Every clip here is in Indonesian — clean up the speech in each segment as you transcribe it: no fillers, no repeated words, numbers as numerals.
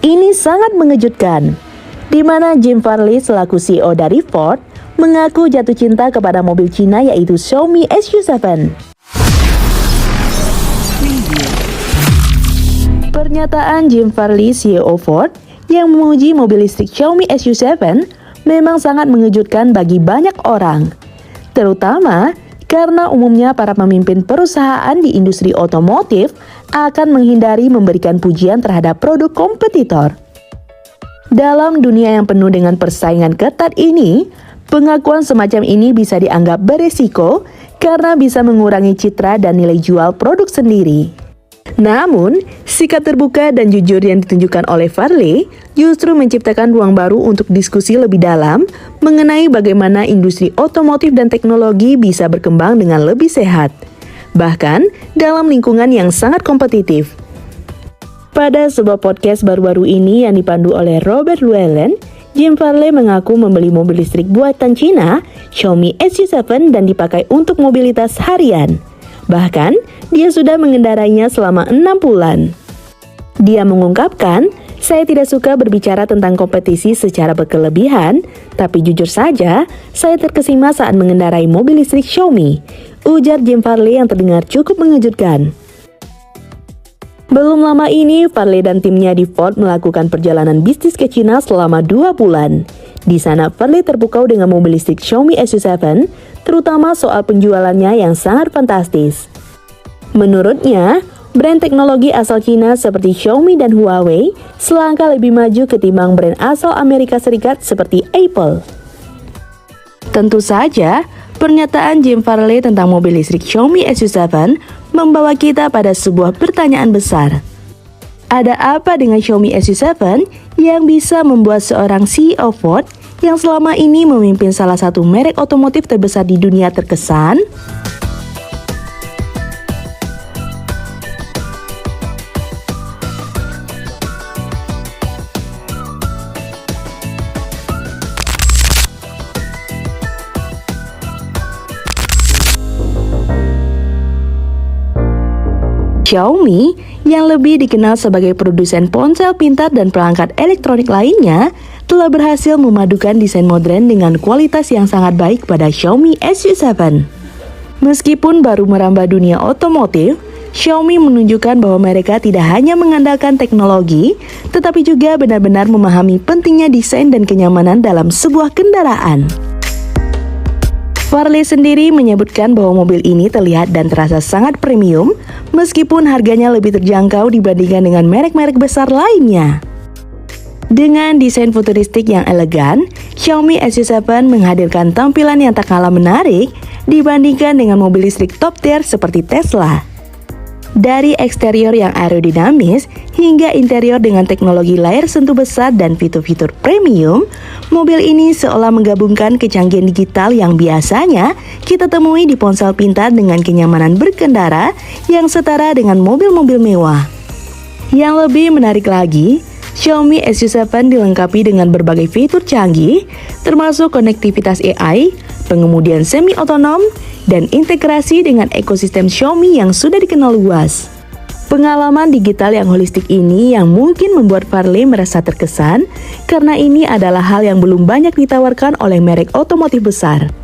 Ini sangat mengejutkan, di mana Jim Farley selaku CEO dari Ford mengaku jatuh cinta kepada mobil Cina yaitu Xiaomi SU7. Pernyataan Jim Farley, CEO Ford, yang memuji mobil listrik Xiaomi SU7 memang sangat mengejutkan bagi banyak orang, terutama karena umumnya para pemimpin perusahaan di industri otomotif akan menghindari memberikan pujian terhadap produk kompetitor. Dalam dunia yang penuh dengan persaingan ketat ini, pengakuan semacam ini bisa dianggap beresiko karena bisa mengurangi citra dan nilai jual produk sendiri. Namun, sikap terbuka dan jujur yang ditunjukkan oleh Farley justru menciptakan ruang baru untuk diskusi lebih dalam mengenai bagaimana industri otomotif dan teknologi bisa berkembang dengan lebih sehat, bahkan dalam lingkungan yang sangat kompetitif. Pada sebuah podcast baru-baru ini yang dipandu oleh Robert Llewellyn, Jim Farley mengaku membeli mobil listrik buatan Cina, Xiaomi SU7, dan dipakai untuk mobilitas harian. Bahkan, dia sudah mengendarainya selama 6 bulan. Dia mengungkapkan, "Saya tidak suka berbicara tentang kompetisi secara berkelebihan, tapi jujur saja, saya terkesima saat mengendarai mobil listrik Xiaomi," ujar Jim Farley yang terdengar cukup mengejutkan. Belum lama ini, Farley dan timnya di Ford melakukan perjalanan bisnis ke Cina selama 2 bulan. Di sana, Farley terpukau dengan mobil listrik Xiaomi SU7, terutama soal penjualannya yang sangat fantastis. Menurutnya, brand teknologi asal Cina seperti Xiaomi dan Huawei selangkah lebih maju ketimbang brand asal Amerika Serikat seperti Apple. Tentu saja, pernyataan Jim Farley tentang mobil listrik Xiaomi SU7 membawa kita pada sebuah pertanyaan besar. Ada apa dengan Xiaomi SU7 yang bisa membuat seorang CEO Ford yang selama ini memimpin salah satu merek otomotif terbesar di dunia terkesan? Xiaomi, yang lebih dikenal sebagai produsen ponsel pintar dan perangkat elektronik lainnya, telah berhasil memadukan desain modern dengan kualitas yang sangat baik pada Xiaomi SU7. Meskipun baru merambah dunia otomotif, Xiaomi menunjukkan bahwa mereka tidak hanya mengandalkan teknologi, tetapi juga benar-benar memahami pentingnya desain dan kenyamanan dalam sebuah kendaraan. Farley sendiri menyebutkan bahwa mobil ini terlihat dan terasa sangat premium, meskipun harganya lebih terjangkau dibandingkan dengan merek-merek besar lainnya. Dengan desain futuristik yang elegan, Xiaomi SU7 menghadirkan tampilan yang tak kalah menarik dibandingkan dengan mobil listrik top tier seperti Tesla. Dari eksterior yang aerodinamis hingga interior dengan teknologi layar sentuh besar dan fitur-fitur premium, mobil ini seolah menggabungkan kecanggihan digital yang biasanya kita temui di ponsel pintar dengan kenyamanan berkendara yang setara dengan mobil-mobil mewah. Yang lebih menarik lagi, Xiaomi SU7 dilengkapi dengan berbagai fitur canggih, termasuk konektivitas AI, pengemudian semi-otonom, dan integrasi dengan ekosistem Xiaomi yang sudah dikenal luas. Pengalaman digital yang holistik ini yang mungkin membuat Farley merasa terkesan karena ini adalah hal yang belum banyak ditawarkan oleh merek otomotif besar.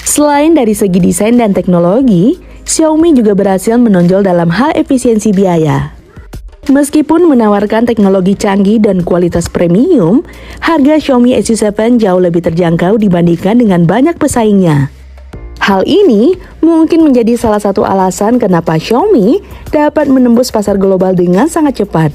Selain dari segi desain dan teknologi, Xiaomi juga berhasil menonjol dalam hal efisiensi biaya. Meskipun menawarkan teknologi canggih dan kualitas premium, harga Xiaomi SU7 jauh lebih terjangkau dibandingkan dengan banyak pesaingnya. Hal ini mungkin menjadi salah satu alasan kenapa Xiaomi dapat menembus pasar global dengan sangat cepat.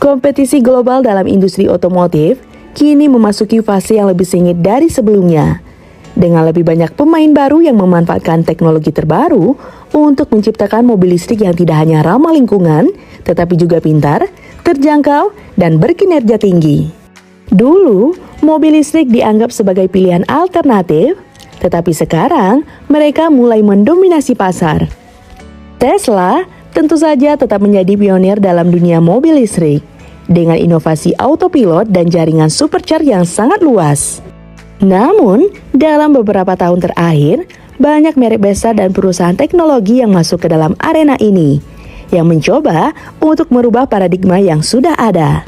Kompetisi global dalam industri otomotif kini memasuki fase yang lebih sengit dari sebelumnya. Dengan lebih banyak pemain baru yang memanfaatkan teknologi terbaru untuk menciptakan mobil listrik yang tidak hanya ramah lingkungan, tetapi juga pintar, terjangkau, dan berkinerja tinggi. Dulu, mobil listrik dianggap sebagai pilihan alternatif, Tetapi sekarang, mereka mulai mendominasi pasar. Tesla tentu saja tetap menjadi pionir dalam dunia mobil listrik, dengan inovasi autopilot dan jaringan supercharge yang sangat luas. Namun, dalam beberapa tahun terakhir, banyak merek besar dan perusahaan teknologi yang masuk ke dalam arena ini, yang mencoba untuk merubah paradigma yang sudah ada.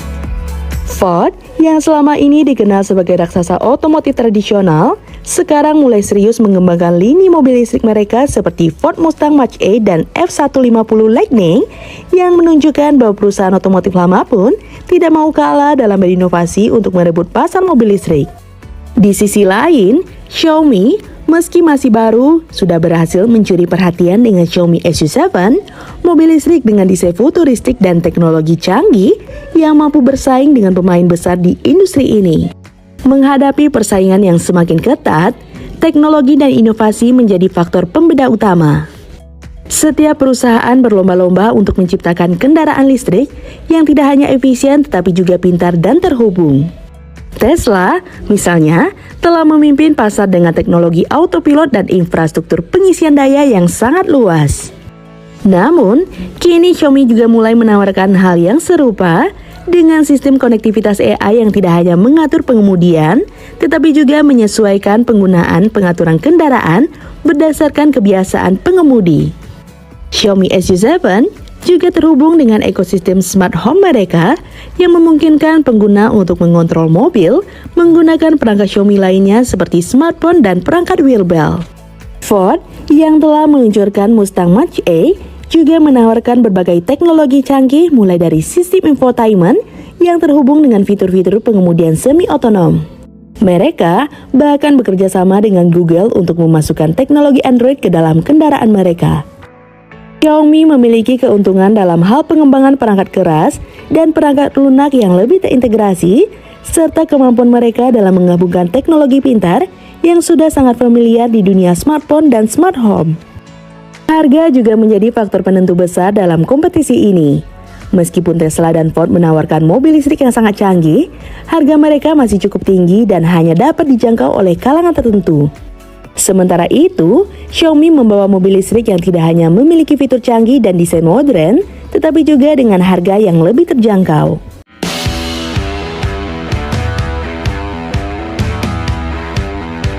Ford, yang selama ini dikenal sebagai raksasa otomotif tradisional, sekarang mulai serius mengembangkan lini mobil listrik mereka seperti Ford Mustang Mach-E dan F-150 Lightning, yang menunjukkan bahwa perusahaan otomotif lama pun tidak mau kalah dalam berinovasi untuk merebut pasar mobil listrik. Di sisi lain, Xiaomi, meski masih baru, sudah berhasil mencuri perhatian dengan Xiaomi SU7, mobil listrik dengan desain futuristik dan teknologi canggih yang mampu bersaing dengan pemain besar di industri ini. Menghadapi persaingan yang semakin ketat, teknologi dan inovasi menjadi faktor pembeda utama. Setiap perusahaan berlomba-lomba untuk menciptakan kendaraan listrik yang tidak hanya efisien tetapi juga pintar dan terhubung. Tesla, misalnya, telah memimpin pasar dengan teknologi autopilot dan infrastruktur pengisian daya yang sangat luas. Namun, kini Xiaomi juga mulai menawarkan hal yang serupa dengan sistem konektivitas AI yang tidak hanya mengatur pengemudian, tetapi juga menyesuaikan penggunaan pengaturan kendaraan berdasarkan kebiasaan pengemudi. Xiaomi SU7 juga terhubung dengan ekosistem smart home mereka yang memungkinkan pengguna untuk mengontrol mobil menggunakan perangkat Xiaomi lainnya seperti smartphone dan perangkat wearable. Ford yang telah meluncurkan Mustang Mach-E juga menawarkan berbagai teknologi canggih mulai dari sistem infotainment yang terhubung dengan fitur-fitur pengemudian semi-otonom. Mereka bahkan bekerja sama dengan Google untuk memasukkan teknologi Android ke dalam kendaraan mereka. Xiaomi memiliki keuntungan dalam hal pengembangan perangkat keras dan perangkat lunak yang lebih terintegrasi, serta kemampuan mereka dalam menggabungkan teknologi pintar yang sudah sangat familiar di dunia smartphone dan smart home. Harga juga menjadi faktor penentu besar dalam kompetisi ini. Meskipun Tesla dan Ford menawarkan mobil listrik yang sangat canggih, harga mereka masih cukup tinggi dan hanya dapat dijangkau oleh kalangan tertentu. Sementara itu, Xiaomi membawa mobil listrik yang tidak hanya memiliki fitur canggih dan desain modern, tetapi juga dengan harga yang lebih terjangkau.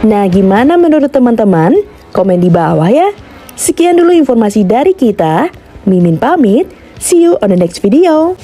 Nah, gimana menurut teman-teman? Komen di bawah ya. Sekian dulu informasi dari kita. Mimin pamit, see you on the next video.